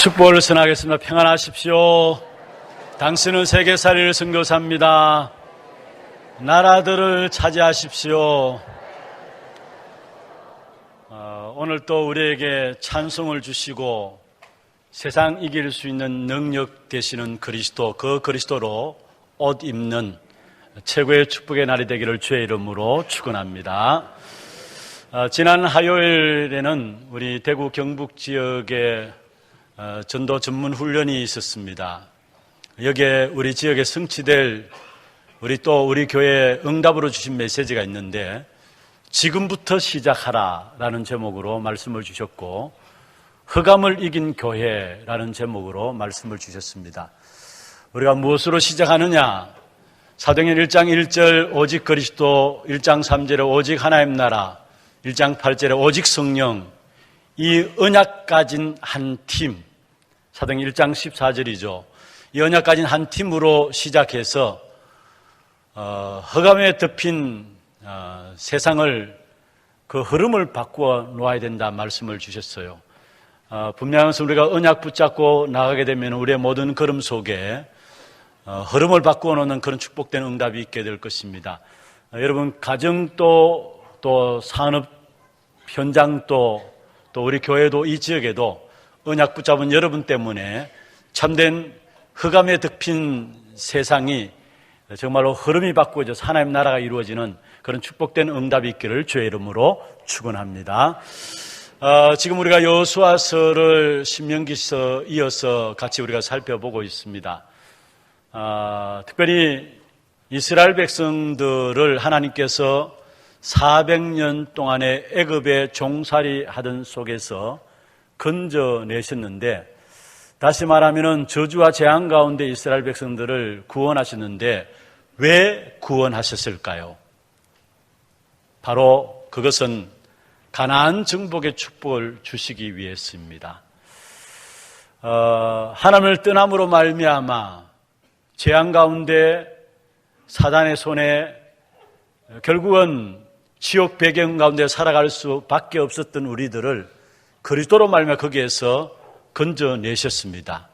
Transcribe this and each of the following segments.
축복을 선하겠습니다. 평안하십시오. 당신은 세계살이를 선교사입니다. 나라들을 차지하십시오. 오늘 또 우리에게 찬송을 주시고 세상 이길 수 있는 능력 되시는 그리스도, 그 그리스도로 옷 입는 최고의 축복의 날이 되기를 주의 이름으로 축원합니다. 지난 화요일에는 우리 대구 경북 지역에 전도 전문 훈련이 있었습니다. 여기에 우리 지역에 성취될 우리 교회에 응답으로 주신 메시지가 있는데, 지금부터 시작하라라는 제목으로 말씀을 주셨고, 흑암을 이긴 교회라는 제목으로 말씀을 주셨습니다. 우리가 무엇으로 시작하느냐? 사도행전 1장 1절 오직 그리스도, 1장 3절에 오직 하나님 나라, 1장 8절에 오직 성령, 이 언약 가진 한 팀, 사도행전 1장 14절이죠. 이 언약 가진 한 팀으로 시작해서 흑암에 덮인 세상을, 그 흐름을 바꾸어 놓아야 된다 말씀을 주셨어요. 분명히 우리가 언약 붙잡고 나가게 되면 우리의 모든 걸음 속에 흐름을 바꾸어 놓는 그런 축복된 응답이 있게 될 것입니다. 여러분, 가정도 또 산업 현장도 또 우리 교회도 이 지역에도 언약 붙잡은 여러분 때문에 참된 흑암에 덮인 세상이 정말로 흐름이 바꾸어져서 하나님 나라가 이루어지는 그런 축복된 응답이 있기를 주의 이름으로 축원합니다. 지금 우리가 여호수아서를 신명기서 이어서 같이 우리가 살펴보고 있습니다. 특별히 이스라엘 백성들을 하나님께서 400년 동안의 애굽의 종살이 하던 속에서 건져내셨는데, 다시 말하면 저주와 재앙 가운데 이스라엘 백성들을 구원하셨는데 왜 구원하셨을까요? 바로 그것은 가나안 정복의 축복을 주시기 위해서입니다. 하나님을 떠남으로 말미암아 재앙 가운데 사단의 손에 결국은 지옥 배경 가운데 살아갈 수밖에 없었던 우리들을 그리스도로 말미암아 거기에서 건져내셨습니다.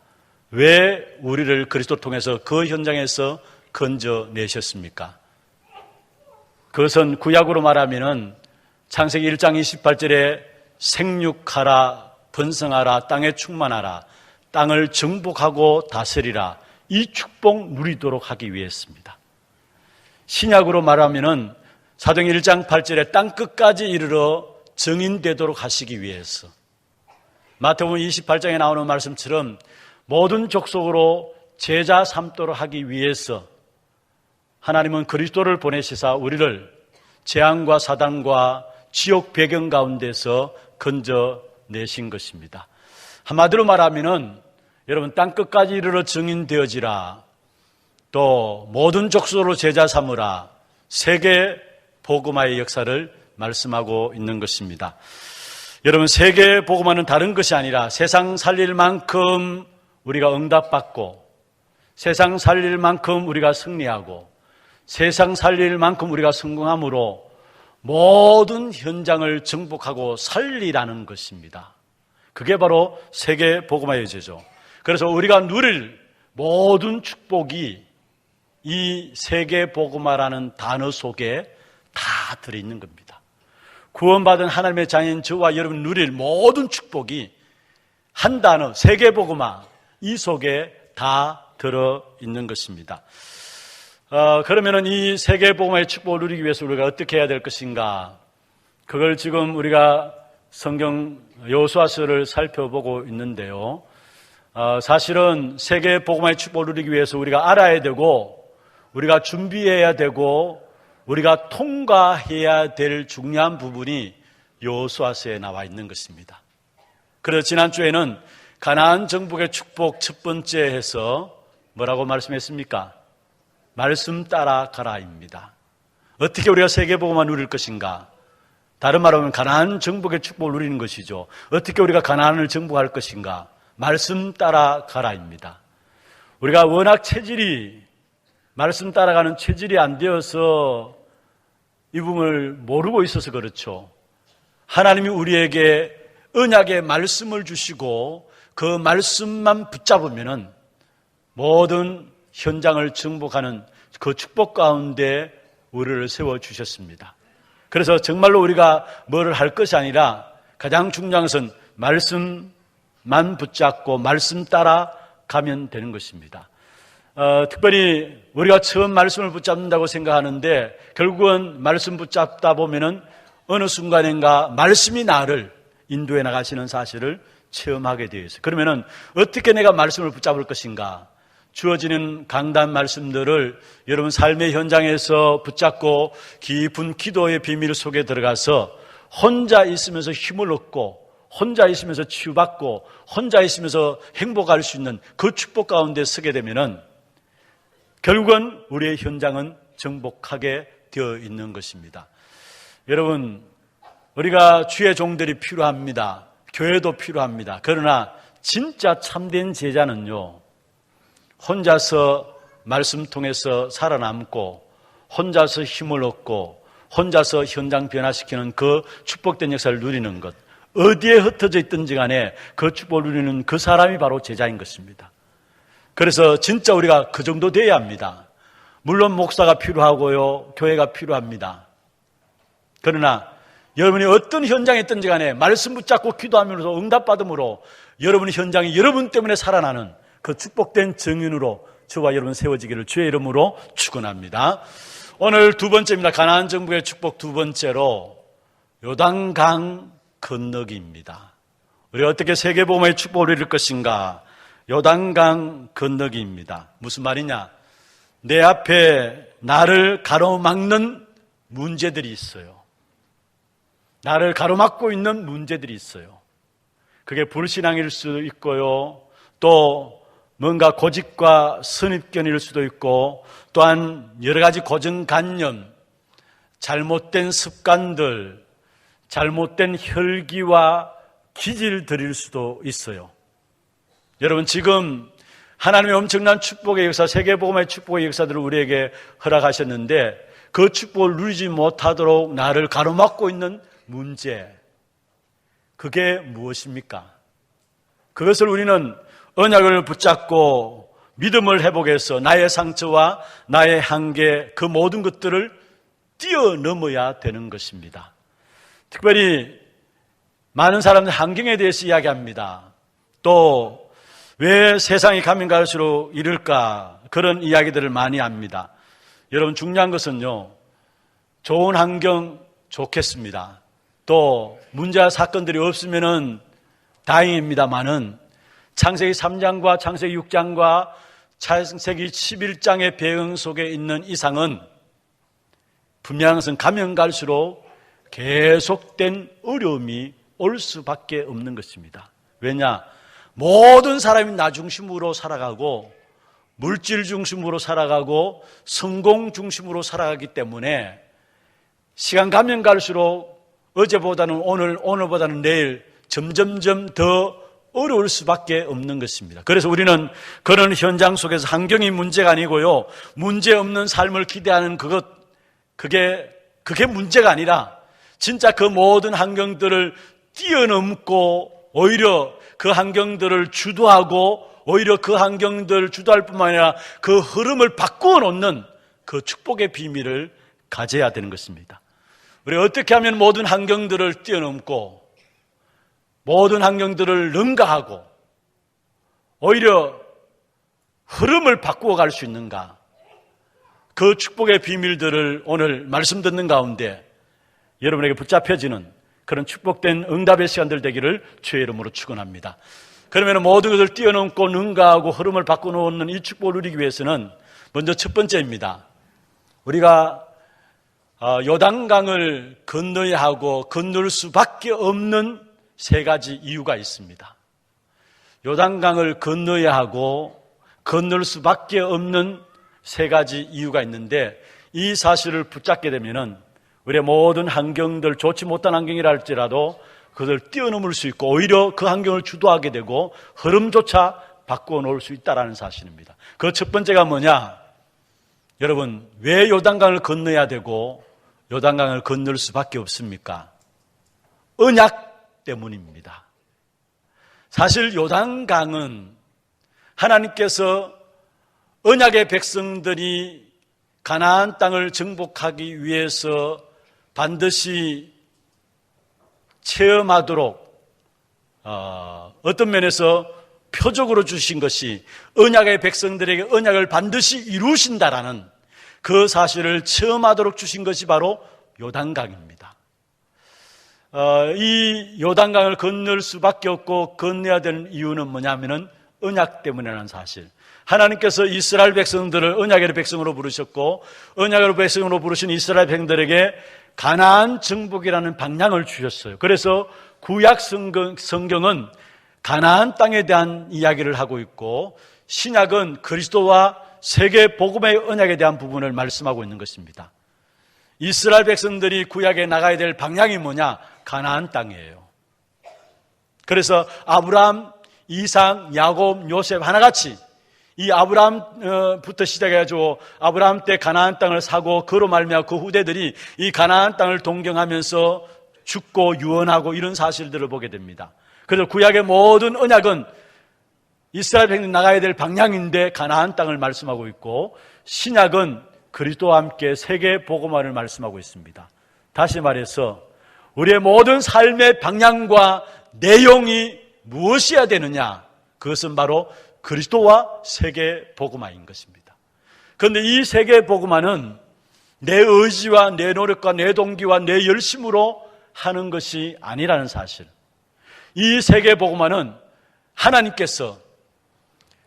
왜 우리를 그리스도를 통해서 그 현장에서 건져내셨습니까? 그것은 구약으로 말하면은 창세기 1장 28절에 생육하라, 번성하라, 땅에 충만하라, 땅을 정복하고 다스리라, 이 축복 누리도록 하기 위해서입니다. 신약으로 말하면은 사도행전 1장 8절에 땅 끝까지 이르러 정인되도록 하시기 위해서, 마태복음 28장에 나오는 말씀처럼 모든 족속으로 제자 삼도록 하기 위해서 하나님은 그리스도를 보내시사 우리를 재앙과 사단과 지옥 배경 가운데서 건져내신 것입니다. 한마디로 말하면은 여러분, 땅 끝까지 이르러 증인되어지라, 또 모든 족속으로 제자 삼으라, 세계 복음화의 역사를 말씀하고 있는 것입니다. 여러분, 세계 복음화는 다른 것이 아니라 세상 살릴 만큼 우리가 응답받고, 세상 살릴 만큼 우리가 승리하고, 세상 살릴 만큼 우리가 성공함으로 모든 현장을 정복하고 살리라는 것입니다. 그게 바로 세계 복음화의 여제죠. 그래서 우리가 누릴 모든 축복이 이 세계 복음화라는 단어 속에 다 들어있는 겁니다. 구원받은 하나님의 자녀인 저와 여러분 누릴 모든 축복이 한 단어, 세계 복음화, 이 속에 다 들어있는 것입니다. 그러면은 이 세계 복음화의 축복을 누리기 위해서 우리가 어떻게 해야 될 것인가? 그걸 지금 우리가 성경 여호수아서를 살펴보고 있는데요. 사실은 세계 복음화의 축복을 누리기 위해서 우리가 알아야 되고, 우리가 준비해야 되고, 우리가 통과해야 될 중요한 부분이 여호수아서에 나와 있는 것입니다. 그래서 지난주에는 가나안 정복의 축복 첫 번째 해서 뭐라고 말씀했습니까? 말씀 따라가라입니다. 어떻게 우리가 세계복음화 누릴 것인가? 다른 말로 하면 가나안 정복의 축복을 누리는 것이죠. 어떻게 우리가 가나안을 정복할 것인가? 말씀 따라가라입니다. 우리가 워낙 체질이, 말씀 따라가는 체질이 안 되어서 이 부분을 모르고 있어서 그렇죠. 하나님이 우리에게 언약의 말씀을 주시고 그 말씀만 붙잡으면은 모든 현장을 정복하는 그 축복 가운데 우리를 세워주셨습니다. 그래서 정말로 우리가 뭐를 할 것이 아니라 가장 중요한 것은 말씀만 붙잡고 말씀 따라 가면 되는 것입니다. 특별히 우리가 처음 말씀을 붙잡는다고 생각하는데 결국은 말씀 붙잡다 보면은 어느 순간인가 말씀이 나를 인도해 나가시는 사실을 체험하게 되어 있어요. 그러면은 어떻게 내가 말씀을 붙잡을 것인가? 주어지는 강단 말씀들을 여러분 삶의 현장에서 붙잡고 깊은 기도의 비밀 속에 들어가서 혼자 있으면서 힘을 얻고 혼자 있으면서 치유받고 혼자 있으면서 행복할 수 있는 그 축복 가운데 서게 되면은 결국은 우리의 현장은 정복하게 되어 있는 것입니다. 여러분, 우리가 주의 종들이 필요합니다. 교회도 필요합니다. 그러나 진짜 참된 제자는요, 혼자서 말씀 통해서 살아남고 혼자서 힘을 얻고 혼자서 현장 변화시키는 그 축복된 역사를 누리는 것, 어디에 흩어져 있든지 간에 그 축복을 누리는 그 사람이 바로 제자인 것입니다. 그래서 진짜 우리가 그 정도 돼야 합니다. 물론 목사가 필요하고요, 교회가 필요합니다. 그러나 여러분이 어떤 현장에 있든지 간에 말씀 붙잡고 기도하면서 응답받음으로 여러분의 현장이 여러분 때문에 살아나는 그 축복된 정인으로 저와 여러분 세워지기를 주의 이름으로 축원합니다. 오늘 두 번째입니다. 가나안 정복의 축복 두 번째로 요단강 건너기입니다. 우리가 어떻게 세계복음의 축복을 이룰 것인가? 요단강 건너기입니다. 무슨 말이냐? 내 앞에 나를 가로막는 문제들이 있어요. 나를 가로막고 있는 문제들이 있어요. 그게 불신앙일 수도 있고요. 또 뭔가 고집과 선입견일 수도 있고 또한 여러 가지 고정관념, 잘못된 습관들, 잘못된 혈기와 기질들일 수도 있어요. 여러분 지금 하나님의 엄청난 축복의 역사, 세계복음의 축복의 역사들을 우리에게 허락하셨는데 그 축복을 누리지 못하도록 나를 가로막고 있는 문제, 그게 무엇입니까? 그것을 우리는 언약을 붙잡고 믿음을 회복해서 나의 상처와 나의 한계, 그 모든 것들을 뛰어넘어야 되는 것입니다. 특별히 많은 사람들 환경에 대해서 이야기합니다. 또 왜 세상이 가면 갈수록 이럴까, 그런 이야기들을 많이 합니다. 여러분 중요한 것은요, 좋은 환경 좋겠습니다. 또 문제와 사건들이 없으면은 다행입니다만은 창세기 3장과 창세기 6장과 창세기 11장의 배경 속에 있는 이상은 분명한 것은 가면 갈수록 계속된 어려움이 올 수밖에 없는 것입니다. 왜냐? 모든 사람이 나 중심으로 살아가고 물질 중심으로 살아가고 성공 중심으로 살아가기 때문에 시간 가면 갈수록 어제보다는 오늘, 오늘보다는 내일 점점점 더 어려울 수밖에 없는 것입니다. 그래서 우리는 그런 현장 속에서 환경이 문제가 아니고요, 문제 없는 삶을 기대하는 그게 문제가 아니라 진짜 그 모든 환경들을 뛰어넘고 오히려 그 환경들을 주도하고 오히려 그 환경들을 주도할 뿐만 아니라 그 흐름을 바꾸어 놓는 그 축복의 비밀을 가져야 되는 것입니다. 우리가 어떻게 하면 모든 환경들을 뛰어넘고 모든 환경들을 능가하고 오히려 흐름을 바꾸어 갈 수 있는가? 그 축복의 비밀들을 오늘 말씀 듣는 가운데 여러분에게 붙잡혀지는 그런 축복된 응답의 시간들 되기를 주의 이름으로 축원합니다. 그러면 모든 것을 뛰어넘고 능가하고 흐름을 바꿔놓는 이 축복을 누리기 위해서는 먼저 첫 번째입니다. 우리가 요단강을 건너야 하고 건널 수밖에 없는 세 가지 이유가 있습니다. 요단강을 건너야 하고 건널 수밖에 없는 세 가지 이유가 있는데 이 사실을 붙잡게 되면은 우리의 모든 환경들, 좋지 못한 환경이라 할지라도 그것을 뛰어넘을 수 있고 오히려 그 환경을 주도하게 되고 흐름조차 바꾸어 놓을 수 있다는 사실입니다. 그 첫 번째가 뭐냐? 여러분, 왜 요단강을 건너야 되고 요단강을 건널 수밖에 없습니까? 언약 때문입니다. 사실 요단강은 하나님께서 언약의 백성들이 가나안 땅을 정복하기 위해서 반드시 체험하도록 어떤 면에서 표적으로 주신 것이 언약의 백성들에게 언약을 반드시 이루신다라는 그 사실을 체험하도록 주신 것이 바로 요단강입니다. 이 요단강을 건널 수밖에 없고 건너야 되는 이유는 뭐냐면은 언약 때문이라는 사실. 하나님께서 이스라엘 백성들을 언약의 백성으로 부르셨고 언약의 백성으로 부르신 이스라엘 백성들에게 가나안 정복이라는 방향을 주셨어요. 그래서 구약 성경은 가나안 땅에 대한 이야기를 하고 있고 신약은 그리스도와 세계 복음의 언약에 대한 부분을 말씀하고 있는 것입니다. 이스라엘 백성들이 구약에 나가야 될 방향이 뭐냐? 가나안 땅이에요. 그래서 아브라함, 이삭, 야곱, 요셉 하나같이 이 아브라함부터 시작해가지고 아브라함 때 가나안 땅을 사고 그로 말미암아 그 후대들이 이 가나안 땅을 동경하면서 죽고 유언하고 이런 사실들을 보게 됩니다. 그래서 구약의 모든 언약은 이스라엘 백성이 나가야 될 방향인데 가나안 땅을 말씀하고 있고 신약은 그리스도와 함께 세계 복음화를 말씀하고 있습니다. 다시 말해서 우리의 모든 삶의 방향과 내용이 무엇이어야 되느냐? 그것은 바로 그리스도와 세계 복음화인 것입니다. 그런데 이 세계 복음화는 내 의지와 내 노력과 내 동기와 내 열심으로 하는 것이 아니라는 사실. 이 세계 복음화는 하나님께서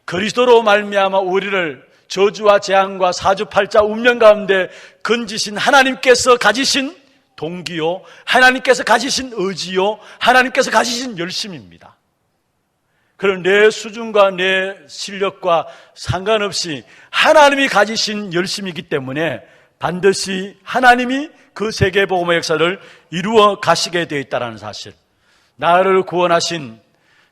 그리스도로 말미암아 우리를 저주와 재앙과 사주팔자 운명 가운데 건지신 하나님께서 가지신 동기요, 하나님께서 가지신 의지요, 하나님께서 가지신 열심입니다. 그런 내 수준과 내 실력과 상관없이 하나님이 가지신 열심이기 때문에 반드시 하나님이 그 세계복음의 역사를 이루어 가시게 되어 있다는 사실. 나를 구원하신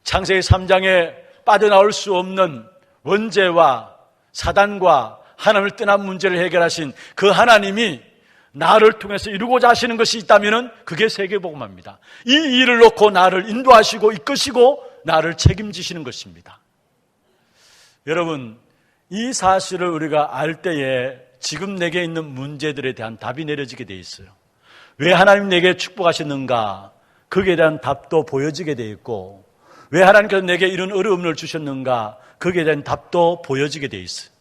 창세기 3장에 빠져나올 수 없는 원죄와 사단과 하나님을 떠난 문제를 해결하신 그 하나님이 나를 통해서 이루고자 하시는 것이 있다면 그게 세계복음화입니다. 이 일을 놓고 나를 인도하시고 이끄시고 나를 책임지시는 것입니다. 여러분, 이 사실을 우리가 알 때에 지금 내게 있는 문제들에 대한 답이 내려지게 돼 있어요. 왜 하나님 내게 축복하셨는가? 거기에 대한 답도 보여지게 돼 있고, 왜 하나님께서 내게 이런 어려움을 주셨는가? 거기에 대한 답도 보여지게 돼 있어요.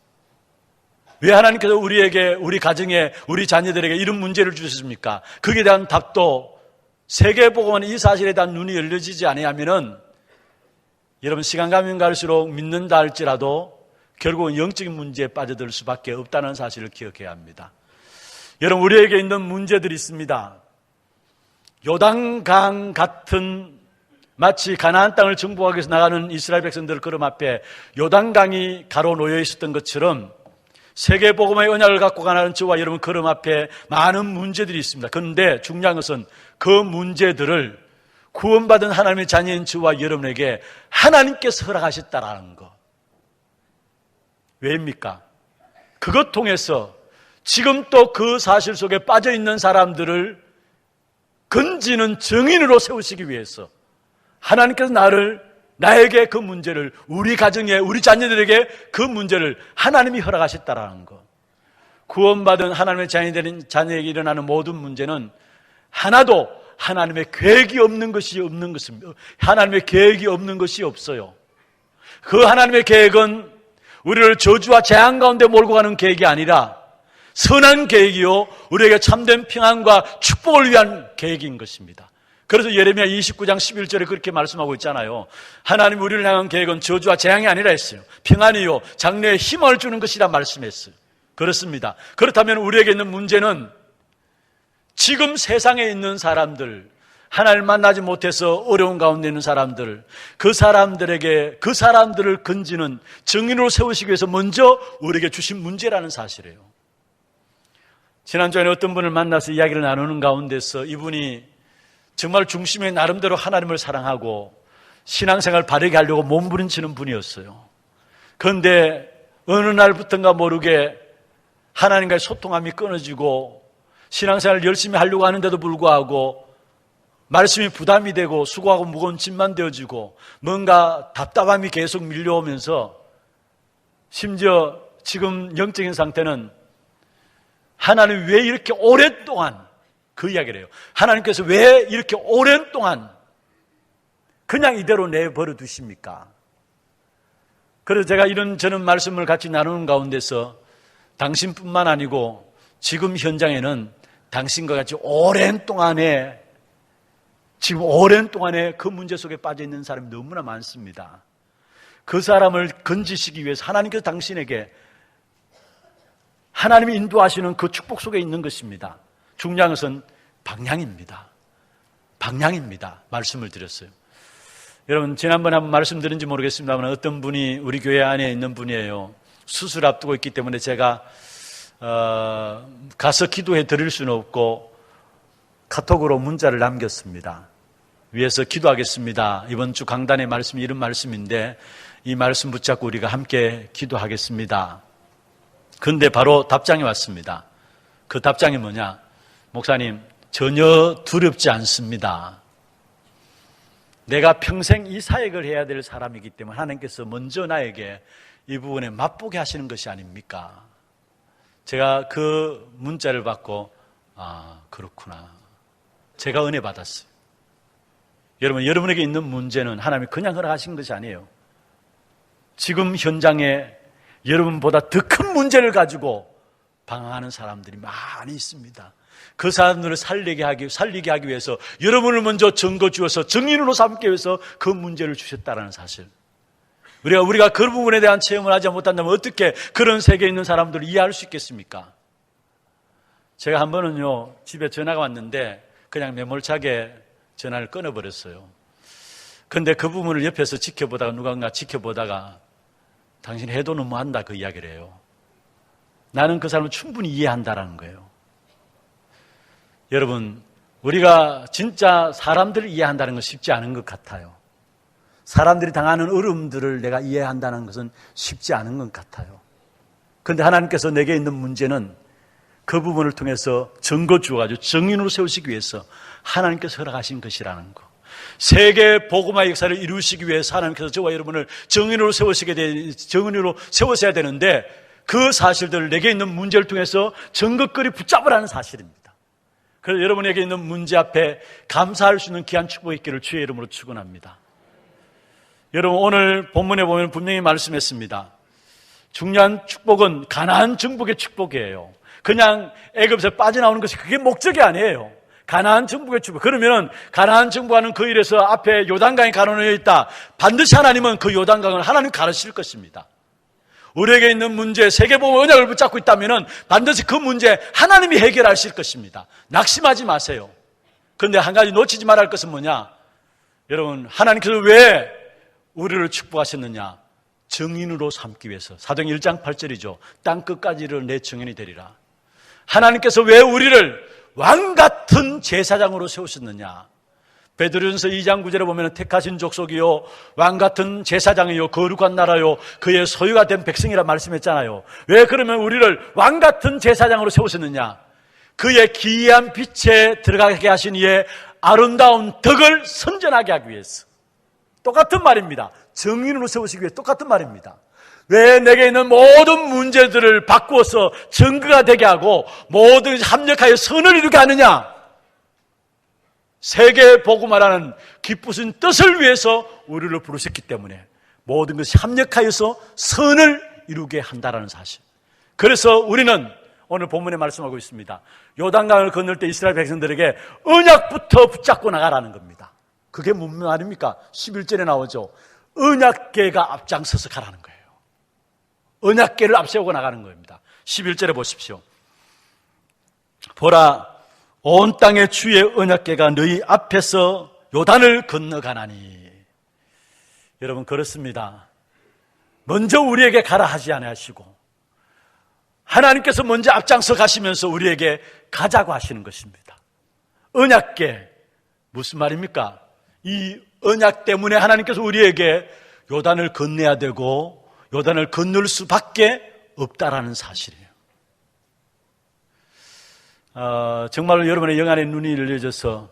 왜 하나님께서 우리에게, 우리 가정에, 우리 자녀들에게 이런 문제를 주셨습니까? 거기에 대한 답도 세계복음은 이 사실에 대한 눈이 열려지지 아니하면은 여러분 시간 가면 갈수록 믿는다 할지라도 결국은 영적인 문제에 빠져들 수밖에 없다는 사실을 기억해야 합니다. 여러분 우리에게 있는 문제들이 있습니다. 요단강 같은 마치 가나안 땅을 정복하기 위해서 나가는 이스라엘 백성들 걸음 앞에 요단강이 가로놓여 있었던 것처럼 세계복음의 언약을 갖고 가는 저와 여러분 걸음 앞에 많은 문제들이 있습니다. 그런데 중요한 것은 그 문제들을 구원받은 하나님의 자녀인 저와 여러분에게 하나님께서 허락하셨다라는 것. 왜입니까? 그것 통해서 지금 또 그 사실 속에 빠져있는 사람들을 건지는 증인으로 세우시기 위해서 하나님께서 나에게 그 문제를, 우리 가정에, 우리 자녀들에게 그 문제를 하나님이 허락하셨다라는 것. 구원받은 하나님의 자녀에게 일어나는 모든 문제는 하나도 하나님의 계획이 없는 것이 없는 것입니다. 하나님의 계획이 없는 것이 없어요. 그 하나님의 계획은 우리를 저주와 재앙 가운데 몰고 가는 계획이 아니라 선한 계획이요, 우리에게 참된 평안과 축복을 위한 계획인 것입니다. 그래서 예레미야 29장 11절에 그렇게 말씀하고 있잖아요. 하나님 우리를 향한 계획은 저주와 재앙이 아니라 했어요. 평안이요, 장래에 힘을 주는 것이라 말씀했어요. 그렇습니다. 그렇다면 우리에게 있는 문제는 지금 세상에 있는 사람들, 하나님을 만나지 못해서 어려운 가운데 있는 사람들, 그 사람들을 건지는 증인으로 세우시기 위해서 먼저 우리에게 주신 문제라는 사실이에요. 지난주에 어떤 분을 만나서 이야기를 나누는 가운데서 이분이 정말 중심에 나름대로 하나님을 사랑하고 신앙생활을 바르게 하려고 몸부림치는 분이었어요. 그런데 어느 날부터인가 모르게 하나님과의 소통함이 끊어지고 신앙생활을 열심히 하려고 하는데도 불구하고 말씀이 부담이 되고 수고하고 무거운 짐만 되어지고 뭔가 답답함이 계속 밀려오면서 심지어 지금 영적인 상태는 하나님 왜 이렇게 오랫동안 그 이야기를 해요. 하나님께서 왜 이렇게 오랜 동안 그냥 이대로 내버려 두십니까? 그래서 제가 저는 말씀을 같이 나누는 가운데서 당신뿐만 아니고 지금 현장에는 당신과 같이 오랜 동안에 그 문제 속에 빠져 있는 사람이 너무나 많습니다. 그 사람을 건지시기 위해서 하나님께서 당신에게 하나님이 인도하시는 그 축복 속에 있는 것입니다. 중요한 것은 방향입니다. 말씀을 드렸어요. 여러분, 지난번에 한번 말씀드린지 모르겠습니다만 어떤 분이 우리 교회 안에 있는 분이에요. 수술 앞두고 있기 때문에 제가 가서 기도해 드릴 수는 없고 카톡으로 문자를 남겼습니다. 위에서 기도하겠습니다. 이번 주 강단의 말씀이 이런 말씀인데 이 말씀 붙잡고 우리가 함께 기도하겠습니다. 그런데 바로 답장이 왔습니다. 그 답장이 뭐냐? 목사님, 전혀 두렵지 않습니다. 내가 평생 이 사역을 해야 될 사람이기 때문에 하나님께서 먼저 나에게 이 부분에 맛보게 하시는 것이 아닙니까? 제가 그 문자를 받고 그렇구나. 제가 은혜 받았어요. 여러분에게 있는 문제는 하나님이 그냥 허락하신 것이 아니에요. 지금 현장에 여러분보다 더 큰 문제를 가지고 방황하는 사람들이 많이 있습니다. 그 사람들을 살리게 하기 위해서 여러분을 먼저 증거 주어서 증인으로 삼기 위해서 그 문제를 주셨다는 사실. 우리가 그 부분에 대한 체험을 하지 못한다면 어떻게 그런 세계에 있는 사람들을 이해할 수 있겠습니까? 제가 한 번은요, 집에 전화가 왔는데 그냥 매몰차게 전화를 끊어버렸어요. 그런데 그 부분을 옆에서 누군가 지켜보다가 당신 해도 너무한다 그 이야기를 해요. 나는 그 사람을 충분히 이해한다라는 거예요. 여러분, 우리가 진짜 사람들을 이해한다는 건 쉽지 않은 것 같아요. 사람들이 당하는 어려움들을 내가 이해한다는 것은 쉽지 않은 것 같아요. 그런데 하나님께서 내게 있는 문제는 그 부분을 통해서 증거 주어가지고 증인으로 세우시기 위해서 하나님께서 허락하신 것이라는 거. 세계 복음화의 역사를 이루시기 위해서 하나님께서 저와 여러분을 증인으로 세우셔야 되는데 그 사실들을 내게 있는 문제를 통해서 증거거리 붙잡으라는 사실입니다. 그래서 여러분에게 있는 문제 앞에 감사할 수 있는 귀한 축복이 있기를 주의 이름으로 축원합니다. 여러분, 오늘 본문에 보면 분명히 말씀했습니다. 중요한 축복은 가나안 정복의 축복이에요. 그냥 애굽에서 빠져나오는 것이 그게 목적이 아니에요. 가나안 정복의 축복. 그러면 가나안 정복하는 그 일에서 앞에 요단강이 가로놓여 있다. 반드시 하나님은 그 요단강을 하나님 가르칠 것입니다. 우리에게 있는 문제, 세계복음 언약을 붙잡고 있다면 반드시 그 문제 하나님이 해결하실 것입니다. 낙심하지 마세요. 그런데 한 가지 놓치지 말아야 할 것은 뭐냐? 여러분, 하나님께서 왜 우리를 축복하셨느냐? 증인으로 삼기 위해서. 사도행 1장 8절이죠. 땅끝까지를 내 증인이 되리라. 하나님께서 왜 우리를 왕같은 제사장으로 세우셨느냐? 베드로전서 2장 9절에 보면 택하신 족속이요 왕같은 제사장이요 거룩한 나라요 그의 소유가 된 백성이라 말씀했잖아요. 왜 그러면 우리를 왕같은 제사장으로 세우셨느냐? 그의 기이한 빛에 들어가게 하신 이의 아름다운 덕을 선전하게 하기 위해서. 똑같은 말입니다. 증인으로 세우시기 위해 똑같은 말입니다. 왜 내게 있는 모든 문제들을 바꾸어서 증거가 되게 하고 모든 합력하여 선을 이루게 하느냐? 세계 복음화라는 기쁘신 뜻을 위해서 우리를 부르셨기 때문에 모든 것이 합력하여서 선을 이루게 한다는 사실. 그래서 우리는 오늘 본문에 말씀하고 있습니다. 요단강을 건널 때 이스라엘 백성들에게 언약부터 붙잡고 나가라는 겁니다. 그게 무슨 말입니까? 11절에 나오죠. 언약궤가 앞장서서 가라는 거예요. 언약궤를 앞세우고 나가는 겁니다. 11절에 보십시오. 보라, 온 땅의 주의 언약궤가 너희 앞에서 요단을 건너가나니. 여러분, 그렇습니다. 먼저 우리에게 가라 하지 아니하시고 하나님께서 먼저 앞장서 가시면서 우리에게 가자고 하시는 것입니다. 언약궤, 무슨 말입니까? 이 언약 때문에 하나님께서 우리에게 요단을 건너야 되고 요단을 건널 수밖에 없다라는 사실이에요. 정말로 여러분의 영안의 눈이 열려져서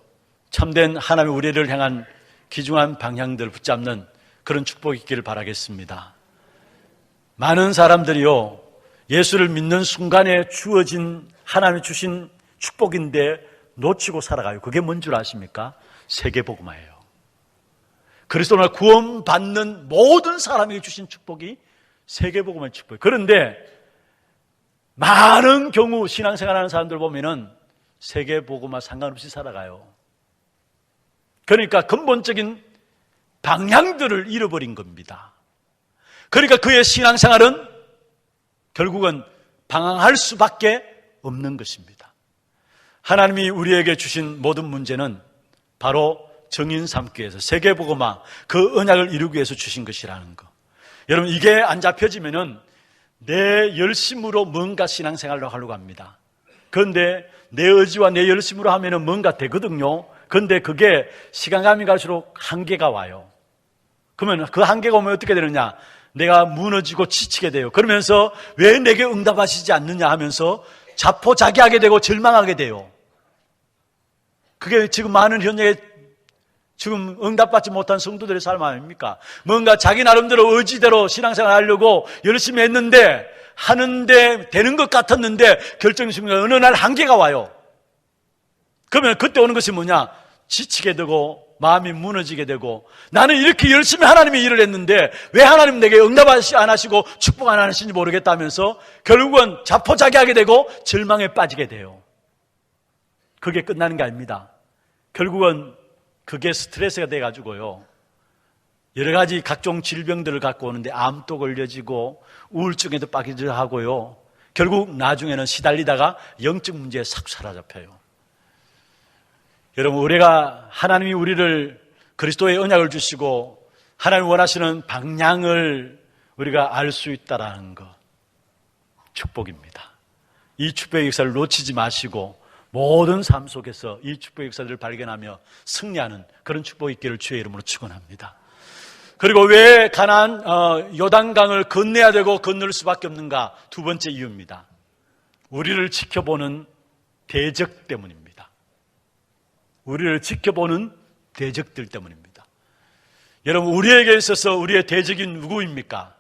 참된 하나님의 우리를 향한 귀중한 방향들을 붙잡는 그런 축복이 있기를 바라겠습니다. 많은 사람들이요, 예수를 믿는 순간에 주어진 하나님이 주신 축복인데 놓치고 살아가요. 그게 뭔 줄 아십니까? 세계복음화예요. 그리스도를 구원받는 모든 사람에게 주신 축복이 세계복음의 축복이에요. 그런데 많은 경우 신앙생활하는 사람들 보면은 세계복음화 상관없이 살아가요. 그러니까 근본적인 방향들을 잃어버린 겁니다. 그러니까 그의 신앙생활은 결국은 방황할 수밖에 없는 것입니다. 하나님이 우리에게 주신 모든 문제는 바로 정인 삼기 위해서 세계복음화 그 언약을 이루기 위해서 주신 것이라는 거. 여러분, 이게 안 잡혀지면은 내 열심으로 뭔가 신앙생활을 하려고 합니다. 그런데 내 의지와 내 열심으로 하면은 뭔가 되거든요. 그런데 그게 시간감이 갈수록 한계가 와요. 그러면 그 한계가 오면 어떻게 되느냐? 내가 무너지고 지치게 돼요. 그러면서 왜 내게 응답하시지 않느냐 하면서 자포자기하게 되고 절망하게 돼요. 그게 지금 많은 현역에 지금 응답받지 못한 성도들의 삶 아닙니까? 뭔가 자기 나름대로 의지대로 신앙생활 하려고 열심히 했는데 하는데 되는 것 같았는데 결정적인 순간 어느 날 한계가 와요. 그러면 그때 오는 것이 뭐냐? 지치게 되고 마음이 무너지게 되고 나는 이렇게 열심히 하나님의 일을 했는데 왜 하나님 내게 응답 안 하시고 축복 안 하시는지 모르겠다면서 결국은 자포자기하게 되고 절망에 빠지게 돼요. 그게 끝나는 게 아닙니다. 결국은 그게 스트레스가 돼가지고요, 여러 가지 각종 질병들을 갖고 오는데 암도 걸려지고 우울증에도 빠지기도 하고요, 결국 나중에는 시달리다가 영적 문제에 싹 사로잡혀요. 여러분, 우리가 하나님이 우리를 그리스도의 언약을 주시고 하나님이 원하시는 방향을 우리가 알 수 있다라는 것, 축복입니다. 이 축복의 역사를 놓치지 마시고 모든 삶 속에서 이 축복의 역사들을 발견하며 승리하는 그런 축복이 있기를 주의 이름으로 축원합니다. 그리고 왜 가나안 요단강을 건너야 되고 건널 수밖에 없는가? 두 번째 이유입니다. 우리를 지켜보는 대적 때문입니다. 우리를 지켜보는 대적들 때문입니다. 여러분, 우리에게 있어서 우리의 대적이 누구입니까?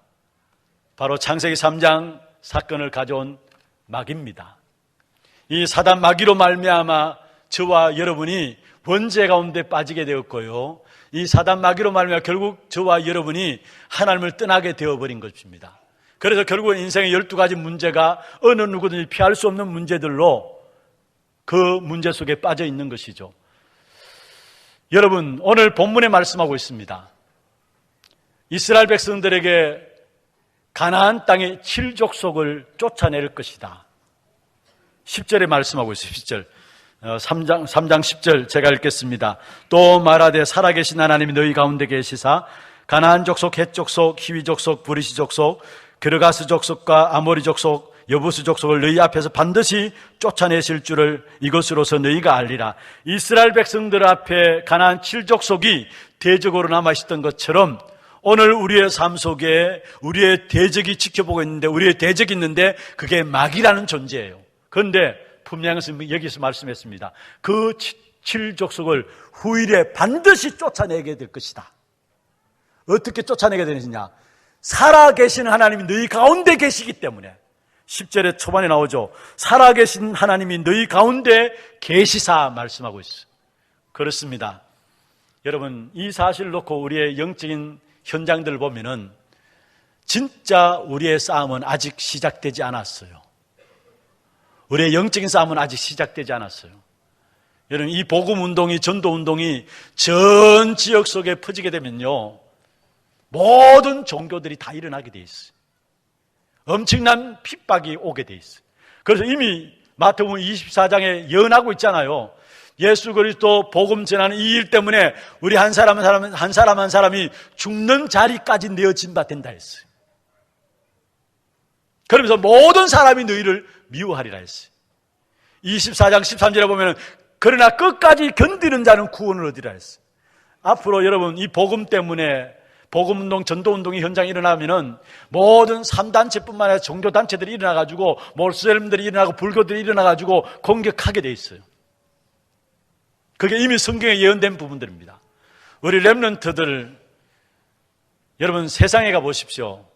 바로 창세기 3장 사건을 가져온 마귀입니다. 이 사단 마귀로 말미암아 저와 여러분이 번제 가운데 빠지게 되었고요, 이 사단 마귀로 말미암아 결국 저와 여러분이 하나님을 떠나게 되어버린 것입니다. 그래서 결국은 인생의 12가지 문제가 어느 누구든지 피할 수 없는 문제들로 그 문제 속에 빠져 있는 것이죠. 여러분, 오늘 본문에 말씀하고 있습니다. 이스라엘 백성들에게 가나안 땅의 7족속을 쫓아낼 것이다. 10절에 말씀하고 있어요. 10절. 3장 10절 제가 읽겠습니다. 또 말하되 살아계신 하나님이 너희 가운데 계시사 가나안 족속, 헷 족속, 히위 족속, 브리시 족속, 게르가스 족속과 아모리 족속, 여부스 족속을 너희 앞에서 반드시 쫓아내실 줄을 이것으로서 너희가 알리라. 이스라엘 백성들 앞에 가나안 7족속이 대적으로 남아있었던 것처럼 오늘 우리의 삶 속에 우리의 대적이 지켜보고 있는데, 우리의 대적이 있는데 그게 마귀라는 존재예요. 그런데 분명히 여기서 말씀했습니다. 그 7족속을 후일에 반드시 쫓아내게 될 것이다. 어떻게 쫓아내게 되느냐? 살아계신 하나님이 너희 가운데 계시기 때문에. 10절의 초반에 나오죠. 살아계신 하나님이 너희 가운데 계시사 말씀하고 있어요. 그렇습니다. 여러분, 이 사실을 놓고 우리의 영적인 현장들을 보면은 진짜 우리의 싸움은 아직 시작되지 않았어요. 우리의 영적인 싸움은 아직 시작되지 않았어요. 여러분, 이 복음운동이, 전도운동이 전 지역 속에 퍼지게 되면요, 모든 종교들이 다 일어나게 돼 있어요. 엄청난 핍박이 오게 돼 있어요. 그래서 이미 마태복음 24장에 예언하고 있잖아요. 예수 그리스도 복음 전하는 이 일 때문에 우리 한 사람 한 사람이 죽는 자리까지 내어진 바 된다 했어요. 그러면서 모든 사람이 너희를 미워하리라 했어요. 24장 13절에 보면 그러나 끝까지 견디는 자는 구원을 얻으리라 했어요. 앞으로 여러분, 이 복음 때문에 복음운동, 전도운동이 현장에 일어나면은 모든 3단체뿐만 아니라 종교단체들이 일어나가지고 모슬림들이 일어나고 불교들이 일어나가지고 공격하게 돼 있어요. 그게 이미 성경에 예언된 부분들입니다. 우리 렘넌트들, 여러분 세상에 가보십시오.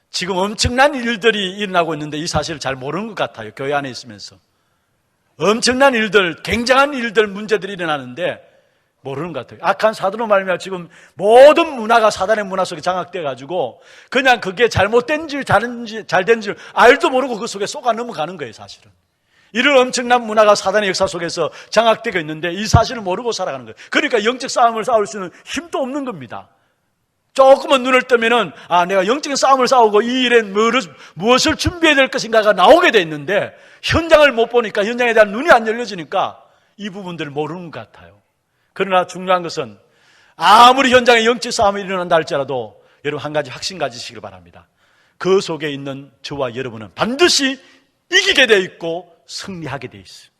지금 엄청난 일들이 일어나고 있는데 이 사실을 잘 모르는 것 같아요. 교회 안에 있으면서. 엄청난 일들, 굉장한 일들, 문제들이 일어나는데 모르는 것 같아요. 악한 사도로 말미암아 지금 모든 문화가 사단의 문화 속에 장악돼 가지고 그냥 그게 잘못된지 잘된지 알도 모르고 그 속에 쏘가 넘어가는 거예요, 사실은. 이런 엄청난 문화가 사단의 역사 속에서 장악되고 있는데 이 사실을 모르고 살아가는 거예요. 그러니까 영적 싸움을 싸울 수 있는 힘도 없는 겁니다. 조금만 눈을 뜨면은 내가 영적인 싸움을 싸우고 이 일에 무엇을 준비해야 될 것인가가 나오게 돼 있는데 현장을 못 보니까, 현장에 대한 눈이 안 열려지니까 이 부분들을 모르는 것 같아요. 그러나 중요한 것은 아무리 현장에 영적 싸움이 일어난다 할지라도 여러분 한 가지 확신 가지시길 바랍니다. 그 속에 있는 저와 여러분은 반드시 이기게 돼 있고 승리하게 돼 있어요.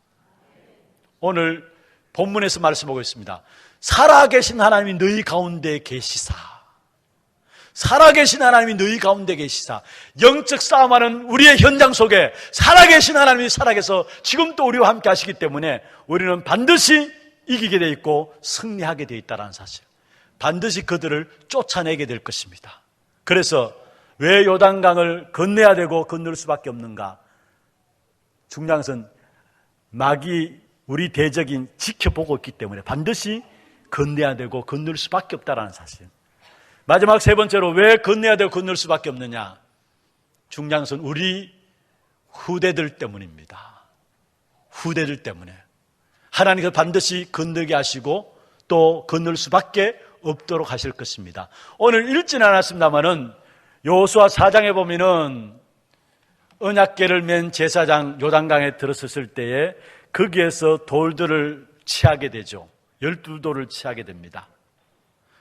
오늘 본문에서 말씀하고 있습니다. 살아계신 하나님이 너희 가운데 계시사. 살아계신 하나님이 너희 가운데 계시사. 영적 싸움하는 우리의 현장 속에 살아계신 하나님이 살아계서 지금 또 우리와 함께 하시기 때문에 우리는 반드시 이기게 돼 있고 승리하게 돼 있다는 사실. 반드시 그들을 쫓아내게 될 것입니다. 그래서 왜 요단강을 건너야 되고 건널 수밖에 없는가? 중요한 것은 마귀 우리 대적인 지켜보고 있기 때문에 반드시 건너야 되고 건널 수밖에 없다는 사실. 마지막 세 번째로 왜 건너야 되고 건널 수밖에 없느냐? 중요한 것은 우리 후대들 때문입니다. 후대들 때문에. 하나님께서 반드시 건너게 하시고 또 건널 수밖에 없도록 하실 것입니다. 오늘 읽지는 않았습니다만은 여호수아 4장에 보면은 언약궤를 맨 제사장 요단강에 들어섰을 때에 거기에서 돌들을 취하게 되죠. 12돌을 취하게 됩니다.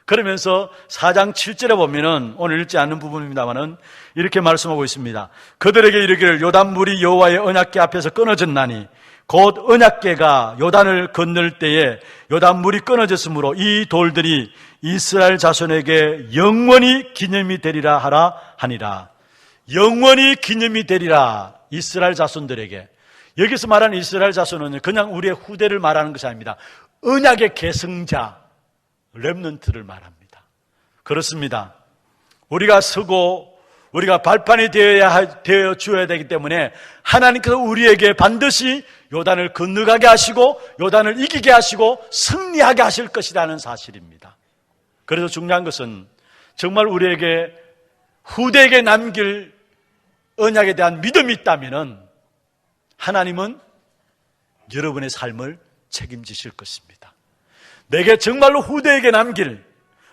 그러면서 4장 7절에 보면은 오늘 읽지 않는 부분입니다만은 이렇게 말씀하고 있습니다. 그들에게 이르기를 요단물이 여호와의 언약궤 앞에서 끊어졌나니 곧 언약궤가 요단을 건널 때에 요단물이 끊어졌으므로 이 돌들이 이스라엘 자손에게 영원히 기념이 되리라 하라 하니라. 영원히 기념이 되리라. 이스라엘 자손들에게. 여기서 말하는 이스라엘 자손은 그냥 우리의 후대를 말하는 것이 아닙니다. 언약의 계승자 렘넌트를 말합니다. 그렇습니다. 우리가 서고 우리가 발판이 되어 주어야 되기 때문에 하나님께서 우리에게 반드시 요단을 건너가게 하시고 요단을 이기게 하시고 승리하게 하실 것이라는 사실입니다. 그래서 중요한 것은 정말 우리에게 후대에게 남길 언약에 대한 믿음이 있다면 하나님은 여러분의 삶을 책임지실 것입니다. 내게 정말로 후대에게 남길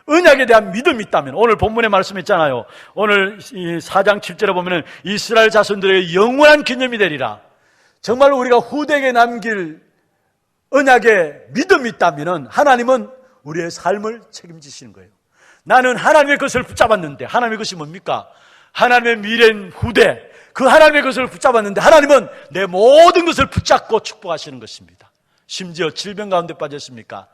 언약에 대한 믿음이 있다면, 오늘 본문에 말씀했잖아요. 오늘 4장 7절에 보면은 이스라엘 자손들에게 영원한 기념이 되리라. 정말로 우리가 후대에게 남길 언약에 믿음이 있다면 하나님은 우리의 삶을 책임지시는 거예요. 나는 하나님의 것을 붙잡았는데, 하나님의 것이 뭡니까? 하나님의 미래인 후대, 그 하나님의 것을 붙잡았는데 하나님은 내 모든 것을 붙잡고 축복하시는 것입니다. 심지어 질병 가운데 빠졌습니까?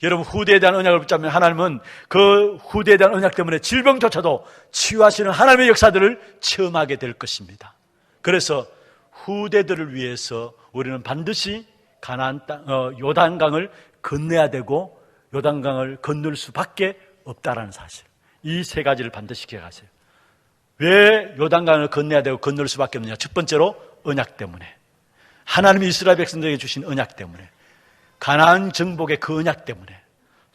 여러분, 후대에 대한 언약을 붙잡으면 하나님은 그 후대에 대한 언약 때문에 질병조차도 치유하시는 하나님의 역사들을 체험하게 될 것입니다. 그래서 후대들을 위해서 우리는 반드시 가나안 땅, 요단강을 건너야 되고 요단강을 건널 수밖에 없다라는 사실. 이 세 가지를 반드시 기억하세요. 왜 요단강을 건너야 되고 건널 수밖에 없느냐? 첫 번째로 언약 때문에. 하나님이 이스라엘 백성들에게 주신 언약 때문에. 가나안 정복의 그 언약 때문에.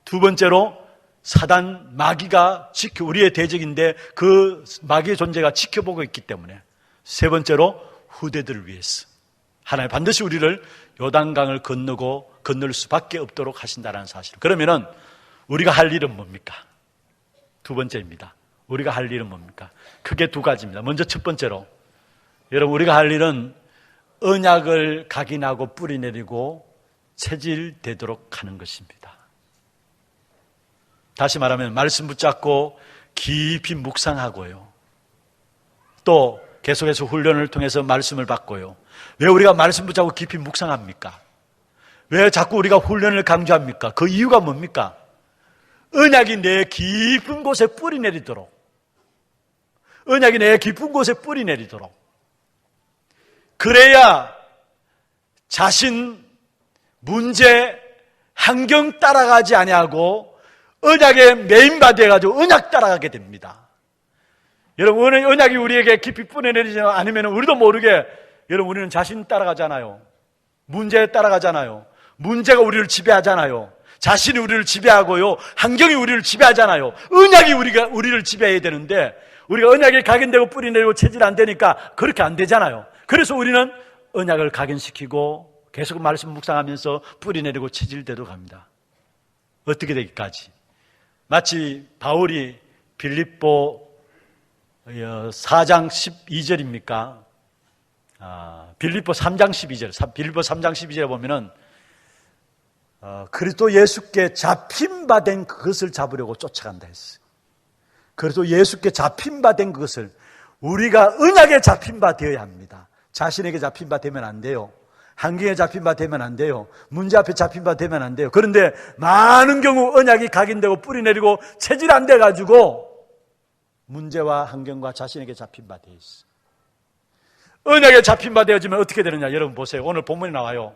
두 번째로 사단 마귀가 우리의 대적인데 그 마귀의 존재가 지켜보고 있기 때문에. 세 번째로 후대들을 위해서. 하나님 반드시 우리를 요단강을 건널 수밖에 없도록 하신다는 사실. 그러면은 우리가 할 일은 뭡니까? 두 번째입니다. 우리가 할 일은 뭡니까? 크게 두 가지입니다. 먼저 첫 번째로, 여러분, 우리가 할 일은 언약을 각인하고 뿌리내리고 체질되도록 하는 것입니다. 다시 말하면 말씀 붙잡고 깊이 묵상하고요. 또 계속해서 훈련을 통해서 말씀을 받고요. 왜 우리가 말씀 붙잡고 깊이 묵상합니까? 왜 자꾸 우리가 훈련을 강조합니까? 그 이유가 뭡니까? 언약이 내 깊은 곳에 뿌리 내리도록, 언약이 내 깊은 곳에 뿌리 내리도록, 그래야 자신, 문제, 환경 따라가지 아니하고 언약에 메인바되어가지고 언약 따라가게 됩니다. 여러분, 언약이 우리에게 깊이 뿌려내리지 않으면 우리도 모르게 여러분 우리는 자신 따라가잖아요. 문제에 따라가잖아요. 문제가 우리를 지배하잖아요. 자신이 우리를 지배하고요, 환경이 우리를 지배하잖아요. 언약이 우리를 지배해야 되는데 우리가 언약에 각인되고 뿌리내리고 체질 안 되니까 그렇게 안 되잖아요. 그래서 우리는 언약을 각인시키고 계속 말씀 묵상하면서 뿌리내리고 체질대로 갑니다. 어떻게 되기까지? 마치 바울이 빌립보 4장 12절입니까? 빌립보 3장 12절. 빌립보 3장 12절에 보면은 그리스도 예수께 잡힌 바 된 그것을 잡으려고 쫓아간다 했어요. 그리스도 예수께 잡힌 바 된 그것을, 우리가 언약에 잡힌 바 되어야 합니다. 자신에게 잡힌 바 되면 안 돼요. 환경에 잡힌 바 되면 안 돼요. 문제 앞에 잡힌 바 되면 안 돼요. 그런데 많은 경우 언약이 각인되고 뿌리내리고 체질 안 돼가지고 문제와 환경과 자신에게 잡힌 바 되어 있어요. 언약에 잡힌 바 되어지면 어떻게 되느냐? 여러분 보세요. 오늘 본문에 나와요.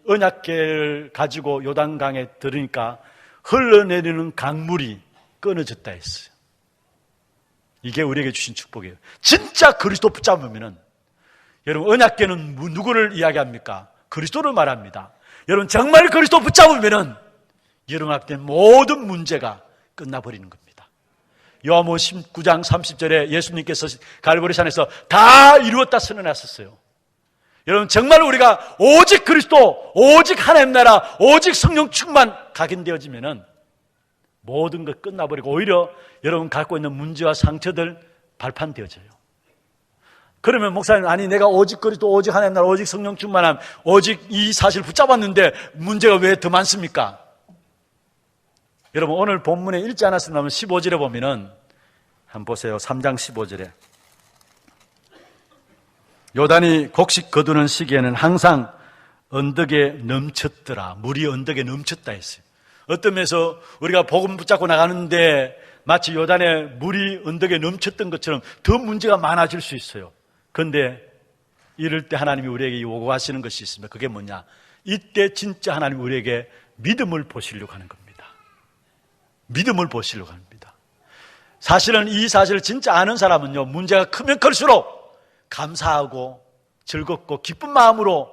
언약궤를 가지고 요단강에 들으니까 흘러내리는 강물이 끊어졌다 했어요. 이게 우리에게 주신 축복이에요. 진짜 그리스도 붙잡으면은, 여러분, 언약궤는 누구를 이야기합니까? 그리스도를 말합니다. 여러분, 정말 그리스도 붙잡으면은 여러분 앞에 모든 문제가 끝나버리는 겁니다. 요한복음 19장 30절에 예수님께서 갈보리산에서 다 이루었다 선언하셨어요. 여러분, 정말 우리가 오직 그리스도, 오직 하나님 나라, 오직 성령 충만 각인되어지면은 모든 것 끝나버리고 오히려 여러분 갖고 있는 문제와 상처들 발판되어져요. 그러면 목사님, 아니 내가 오직 그리스도, 오직 하나님 나라, 오직 성령 충만함, 오직 이 사실 붙잡았는데 문제가 왜 더 많습니까? 여러분, 오늘 본문에 읽지 않았으면 15절에 보면은 한번 보세요. 3장 15절에 요단이 곡식 거두는 시기에는 항상 언덕에 넘쳤더라. 물이 언덕에 넘쳤다 했어요. 어떤 면에서 우리가 복음 붙잡고 나가는데 마치 요단에 물이 언덕에 넘쳤던 것처럼 더 문제가 많아질 수 있어요. 그런데 이럴 때 하나님이 우리에게 요구하시는 것이 있습니다. 그게 뭐냐? 이때 진짜 하나님이 우리에게 믿음을 보시려고 하는 겁니다. 믿음을 보시려고 합니다. 사실은 이 사실을 진짜 아는 사람은요, 문제가 크면 클수록 감사하고 즐겁고 기쁜 마음으로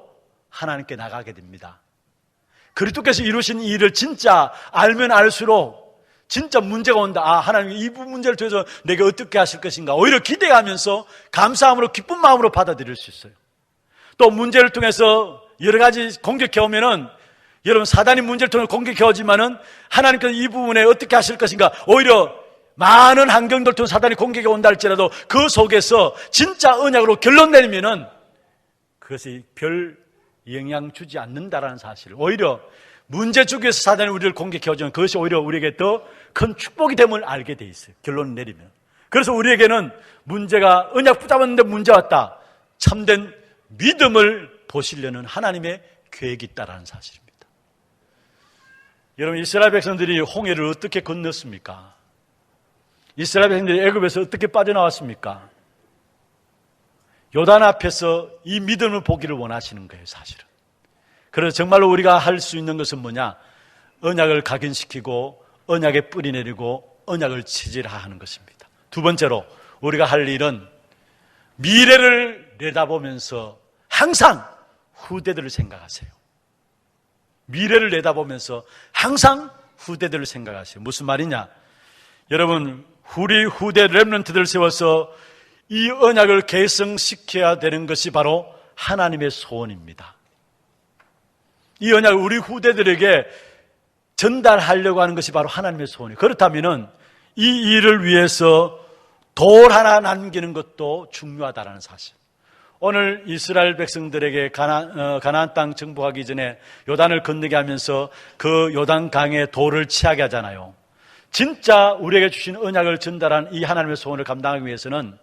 하나님께 나가게 됩니다. 그리스도께서 이루신 이 일을 진짜 알면 알수록 진짜 문제가 온다. 하나님 이 문제를 통해서 내게 어떻게 하실 것인가. 오히려 기대하면서 감사함으로 기쁜 마음으로 받아들일 수 있어요. 또 문제를 통해서 여러 가지 공격해 오면은, 여러분, 사단이 문제를 통해 공격해 오지만은 하나님께서 이 부분에 어떻게 하실 것인가. 오히려 많은 환경들 통해 사단이 공격해 온다 할지라도 그 속에서 진짜 언약으로 결론 내리면은 그것이 별 영향 주지 않는다라는 사실을, 오히려 문제 쪽에서 사단이 우리를 공격해 오지만 그것이 오히려 우리에게 더 큰 축복이 됨을 알게 돼 있어요. 결론을 내리면. 그래서 우리에게는 문제가, 언약 붙잡았는데 문제 왔다, 참된 믿음을 보시려는 하나님의 계획이 있다라는 사실입니다. 여러분, 이스라엘 백성들이 홍해를 어떻게 건넜습니까? 이스라엘 백성들이 애굽에서 어떻게 빠져나왔습니까? 요단 앞에서 이 믿음을 보기를 원하시는 거예요, 사실은. 그래서 정말로 우리가 할 수 있는 것은 뭐냐? 언약을 각인시키고 언약에 뿌리내리고 언약을 체질화하는 것입니다. 두 번째로 우리가 할 일은 미래를 내다보면서 항상 후대들을 생각하세요. 미래를 내다보면서 항상 후대들을 생각하세요. 무슨 말이냐? 여러분, 우리 후대 렘넌트들을 세워서 이 언약을 계승시켜야 되는 것이 바로 하나님의 소원입니다. 이 언약을 우리 후대들에게 전달하려고 하는 것이 바로 하나님의 소원이에요. 그렇다면 이 일을 위해서 돌 하나 남기는 것도 중요하다는 사실. 오늘 이스라엘 백성들에게 가나안 땅 정복하기 전에 요단을 건너게 하면서 그 요단 강에 돌을 취하게 하잖아요. 진짜 우리에게 주신 언약을 전달한 이 하나님의 소원을 감당하기 위해서는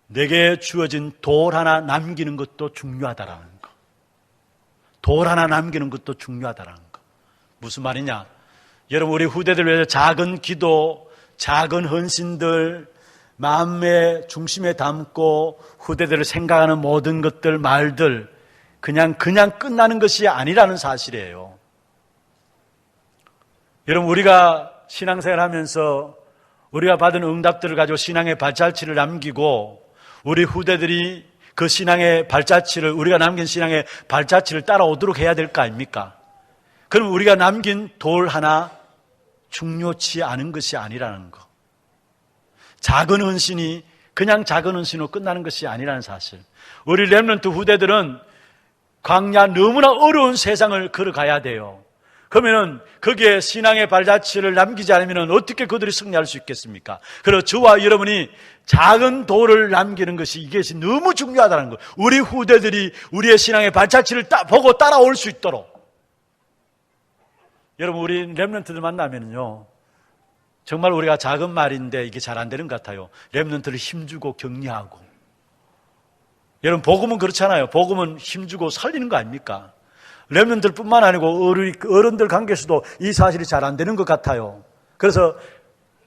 내게 주어진 돌 하나 남기는 것도 중요하다라는 거. 돌 하나 남기는 것도 중요하다라는 거. 무슨 말이냐? 여러분, 우리 후대들 위해서 작은 기도, 작은 헌신들, 마음의 중심에 담고 후대들을 생각하는 모든 것들, 말들, 그냥 끝나는 것이 아니라는 사실이에요. 여러분, 우리가 신앙생활 하면서 우리가 받은 응답들을 가지고 신앙의 발자취를 남기고 우리 후대들이 그 신앙의 발자취를, 우리가 남긴 신앙의 발자취를 따라오도록 해야 될 거 아닙니까? 그럼 우리가 남긴 돌 하나 중요치 않은 것이 아니라는 거. 작은 헌신이 그냥 작은 헌신으로 끝나는 것이 아니라는 사실. 우리 렘넌트 후대들은 광야 너무나 어려운 세상을 걸어가야 돼요. 그러면은 거기에 신앙의 발자취를 남기지 않으면 어떻게 그들이 승리할 수 있겠습니까? 그래서 저와 여러분이 작은 돌을 남기는 것이 이것이 너무 중요하다는 거예요. 우리 후대들이 우리의 신앙의 발자취를 보고 따라올 수 있도록. 여러분, 우리 렘넌트들 만나면요, 정말 우리가 작은 말인데 이게 잘 안 되는 것 같아요. 렘넌트를 힘주고 격려하고. 여러분, 복음은 그렇잖아요. 복음은 힘주고 살리는 거 아닙니까? 렘넌트들 뿐만 아니고 어른들 관계에서도 이 사실이 잘 안 되는 것 같아요. 그래서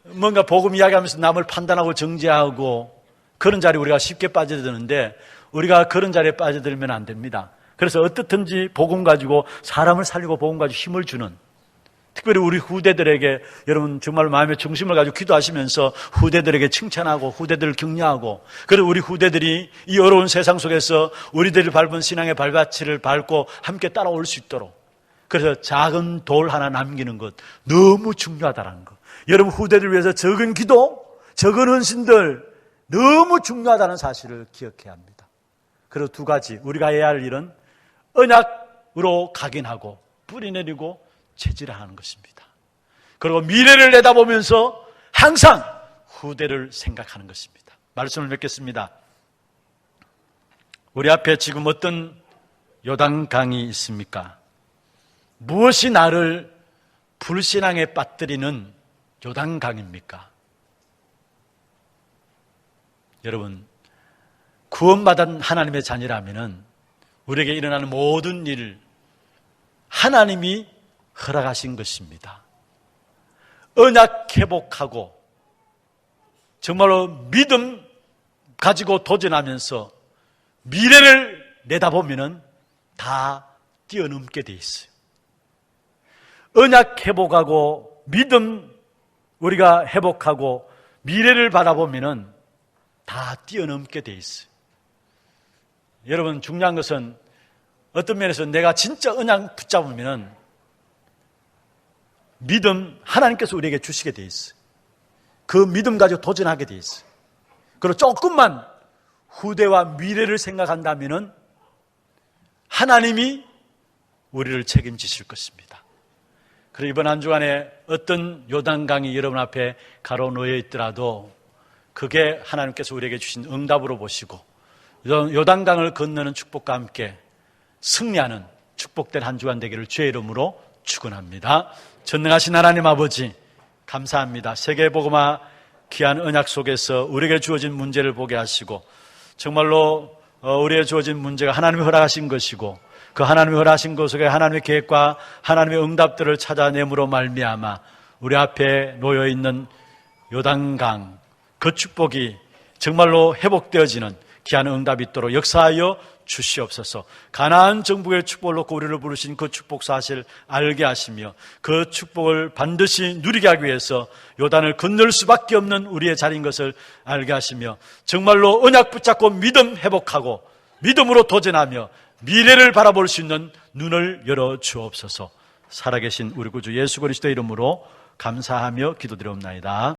뭔가 복음 이야기하면서 남을 판단하고 정죄하고 그런 자리에 우리가 쉽게 빠져드는데 우리가 그런 자리에 빠져들면 안 됩니다. 그래서 어떻든지 복음 가지고 사람을 살리고 복음 가지고 힘을 주는, 특별히 우리 후대들에게 여러분 정말 마음의 중심을 가지고 기도하시면서 후대들에게 칭찬하고 후대들을 격려하고, 그리고 우리 후대들이 이 어려운 세상 속에서 우리들이 밟은 신앙의 발자취를 밟고 함께 따라올 수 있도록, 그래서 작은 돌 하나 남기는 것 너무 중요하다는 것. 여러분, 후대들 위해서 적은 기도, 적은 헌신들 너무 중요하다는 사실을 기억해야 합니다. 그리고 두 가지 우리가 해야 할 일은 언약으로 각인하고 뿌리내리고 체질화하는 것입니다. 그리고 미래를 내다보면서 항상 후대를 생각하는 것입니다. 말씀을 맺겠습니다. 우리 앞에 지금 어떤 요단강이 있습니까? 무엇이 나를 불신앙에 빠뜨리는 요단강입니까? 여러분, 구원받은 하나님의 자녀라면은 우리에게 일어나는 모든 일 하나님이 허락하신 것입니다. 언약 회복하고 정말로 믿음 가지고 도전하면서 미래를 내다보면은 다 뛰어넘게 돼 있어요. 언약 회복하고 믿음 우리가 회복하고 미래를 바라보면은 다 뛰어넘게 돼 있어요. 여러분, 중요한 것은 어떤 면에서 내가 진짜 언약 붙잡으면은 믿음 하나님께서 우리에게 주시게 돼 있어요. 그 믿음 가지고 도전하게 돼 있어요. 그리고 조금만 후대와 미래를 생각한다면은 하나님이 우리를 책임지실 것입니다. 그리고 이번 한 주간에 어떤 요단강이 여러분 앞에 가로놓여 있더라도 그게 하나님께서 우리에게 주신 응답으로 보시고 요단강을 건너는 축복과 함께 승리하는 축복된 한 주간 되기를 주의 이름으로 축원합니다. 전능하신 하나님 아버지, 감사합니다. 세계복음화 귀한 언약 속에서 우리에게 주어진 문제를 보게 하시고 정말로 우리에게 주어진 문제가 하나님이 허락하신 것이고 그 하나님이 허락하신 것 속에 하나님의 계획과 하나님의 응답들을 찾아내므로 말미암아 우리 앞에 놓여있는 요단강 그 축복이 정말로 회복되어지는 귀한 응답이 있도록 역사하여 주시옵소서. 가나안 정복의 축복을 놓고 우리를 부르신 그 축복 사실 알게 하시며 그 축복을 반드시 누리게 하기 위해서 요단을 건널 수밖에 없는 우리의 자리인 것을 알게 하시며 정말로 언약 붙잡고 믿음 회복하고 믿음으로 도전하며 미래를 바라볼 수 있는 눈을 열어 주옵소서. 살아계신 우리 구주 예수 그리스도의 이름으로 감사하며 기도드리옵나이다.